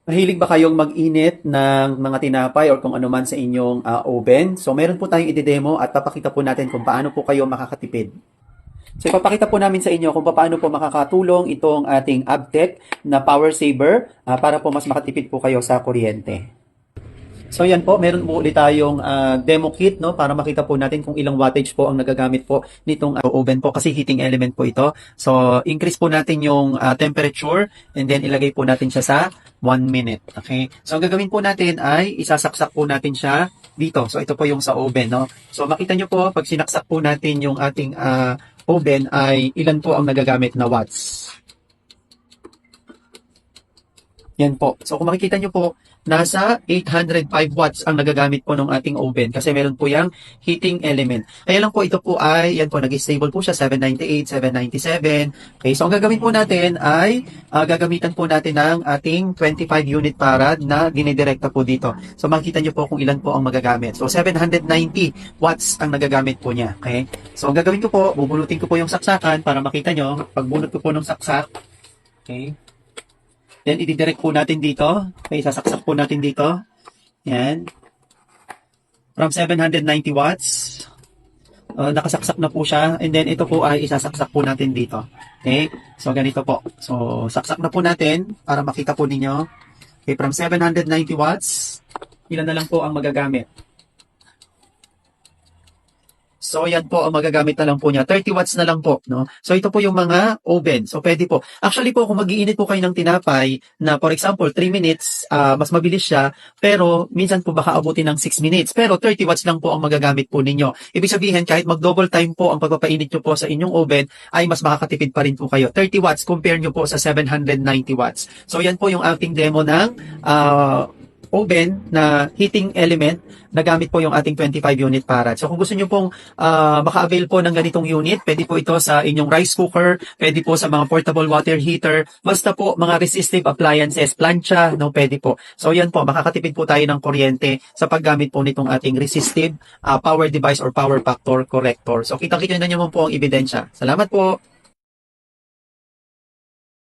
Mahilig ba kayong mag-init ng mga tinapay or kung ano man sa inyong oven? So meron po tayong i-demo at papakita po natin kung paano po kayo makakatipid. So ipapakita po namin sa inyo kung paano po makakatulong itong ating Abtec na power saver para po mas makatipid po kayo sa kuryente. So yan po, meron po ulit tayong demo kit no para makita po natin kung ilang wattage po ang nagagamit po nitong oven po kasi heating element po ito. So increase po natin yung temperature and then ilagay po natin siya sa 1 minute. Okay? So ang gagawin po natin ay isasaksak po natin siya dito. So ito po yung sa oven no. So makita nyo po pag sinaksak po natin yung ating oven ay ilan po ang nagagamit na watts. Yan po. So kung makikita nyo po, nasa 805 watts ang nagagamit po ng ating oven kasi meron po yung heating element. Kaya lang po ito po ay, yan po, nag-stable po siya, 798, 797. Okay, so ang gagawin po natin ay, gagamitan po natin ng ating 25 unit farad na dinidirekta po dito. So makikita nyo po kung ilan po ang magagamit. So 790 watts ang nagagamit po niya. Okay, so ang gagawin ko po, bubunutin ko po yung saksakan para makita nyo, pagbunot ko po ng saksak. Okay. Then, ididirect po natin dito. Okay, sasaksak po natin dito. Yan. From 790 watts. Nakasaksak na po siya. And then, ito po ay isasaksak po natin dito. Okay. So, ganito po. So, saksak na po natin para makita po ninyo. Okay, from 790 watts, ilan na lang po ang magagamit. So, yan po ang magagamit na lang po niya. 30 watts na lang po. No? So, ito po yung mga oven. So, pwede po. Actually po, kung mag-iinit po kayo ng tinapay na, for example, 3 minutes, mas mabilis siya. Pero, minsan po baka abutin ng 6 minutes. Pero, 30 watts lang po ang magagamit po ninyo. Ibig sabihin, kahit mag-double time po ang pagpapainit nyo po sa inyong oven, ay mas makakatipid pa rin po kayo. 30 watts, compare nyo po sa 790 watts. So, yan po yung ating demo ng oven na heating element na gamit po yung ating 25 unit farad. So kung gusto niyo pong maka-avail po ng ganitong unit, pwede po ito sa inyong rice cooker, pwede po sa mga portable water heater, basta po mga resistive appliances, plancha, no, pwede po. So yan po, makakatipid po tayo ng kuryente sa paggamit po nitong ating resistive power device or power factor corrector. So kita-kita na niyo po ang ebidensya. Salamat po!